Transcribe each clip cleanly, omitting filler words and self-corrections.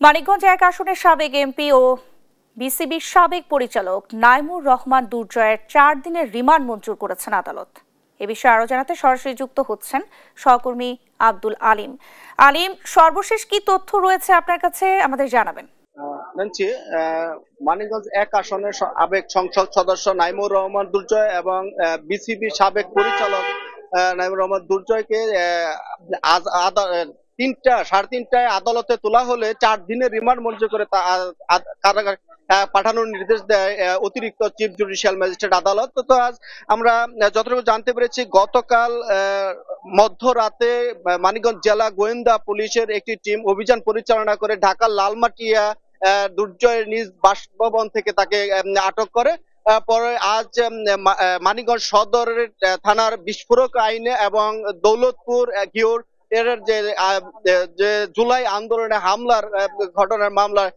মানিকগঞ্জ এক আসনের সাবেক এমপি ও বিসিবির সাবেক পরিচালক নাইমুর রহমান দুর্জয়ের 4 দিনের রিমান্ড মঞ্জুর করেছেন আদালত। এ বিষয়ে আরো জানাতে সরাসরি যুক্ত হচ্ছেন সহকর্মী আব্দুল আলিম। আলিম, সর্বশেষ কি তথ্য রয়েছে আপনার কাছে আমাদের জানাবেন। মানিকগঞ্জ এক আসনের সাবেক সংসদ সদস্য নাইমুর রহমান দুর্জয় এবং বিসিবি সাবেক পরিচালক নাইমুর রহমান দুর্জয়কে আজ সাড়ে তিনটায় আদালতে তোলা হলে 4 দিনের রিমান্ড মঞ্জুর করে কারাগার পাঠানোর নির্দেশ দেয় অতিরিক্ত চিফ জুডিশিয়াল ম্যাজিস্ট্রেট আদালত। তো আজ আমরা যতটুকু জানতে পেরেছি, গতকাল মধ্যরাতে মানিকগঞ্জ জেলা গোয়েন্দা পুলিশের একটি টিম অভিযান পরিচালনা করে ঢাকার লালমাটিয়া দুর্জয়ের নিজ বাসভবন থেকে তাকে আটক করে। পরে আজ মানিকগঞ্জ সদরের থানার বিস্ফোরক আইনে এবং দৌলতপুর ঘিওর এর যে জুলাই আন্দোলনে হামলার ঘটনার মামলায়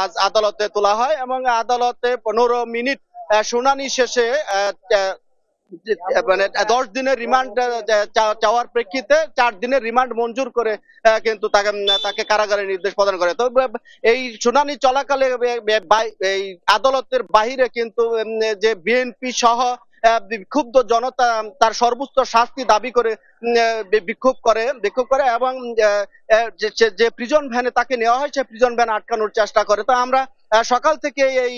আজ আদালতে তোলা হয় এবং আদালতে 15 মিনিট শুনানি শেষে মানে 10 দিনের রিমান্ড চাওয়ার প্রেক্ষিতে 4 দিনের রিমান্ড মঞ্জুর করে কিন্তু তাকে কারাগারে নির্দেশ প্রদান করে। তো এই শুনানি চলাকালে এই আদালতের বাহিরে কিন্তু যে বিএনপি সহ বিক্ষুব্ধ জনতা তার সর্বোচ্চ শাস্তি দাবি করে বিক্ষোভ করে এবং যে প্রিজন ভ্যানে তাকে নেওয়া হয় সে প্রিজন ভ্যান আটকানোর চেষ্টা করে। তো আমরা সকাল থেকে এই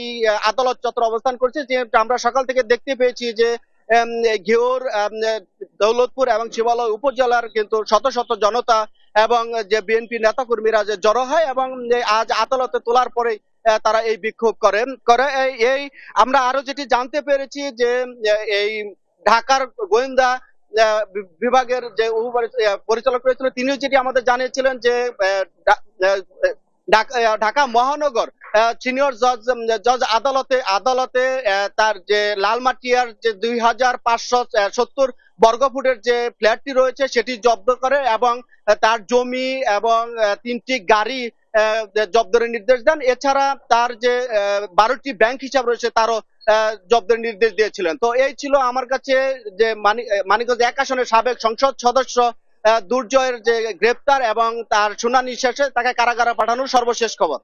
আদালত চত্বর অবস্থান করছি, যে আমরা সকাল থেকে দেখতে পেয়েছি যে ঘিওর, দৌলতপুর এবং শিবালয় উপজেলার কিন্তু শত শত জনতা এবং যে বিএনপি নেতাকর্মীরা যে জড়ো হয় এবং আজ আদালতে তোলার পরে তারা এই বিক্ষোভ করে। এই আমরা আরো যেটি জানতে পেরেছি যে এই ঢাকার গোয়েন্দা বিভাগের যে পরিচালক রয়েছিল তিনিও যেটি আমাদের জানিয়েছিলেন যে ঢাকা মহানগর সিনিয়র জজ আদালতে তার যে লালমাটিয়ার যে 2570 বর্গফুটের যে ফ্ল্যাটটি রয়েছে সেটি জব্দ করে এবং তার জমি এবং 3টি গাড়ি জব্দের নির্দেশ দেন। এছাড়া তার যে 12টি ব্যাংক হিসাব রয়েছে তারও জব্দের নির্দেশ দিয়েছিলেন। তো এই ছিল আমার কাছে যে মানিকগঞ্জ এক আসনের সাবেক সংসদ সদস্য দুর্জয়ের যে গ্রেপ্তার এবং তার শুনানি শেষে তাকে কারাগারে পাঠানোর সর্বশেষ খবর।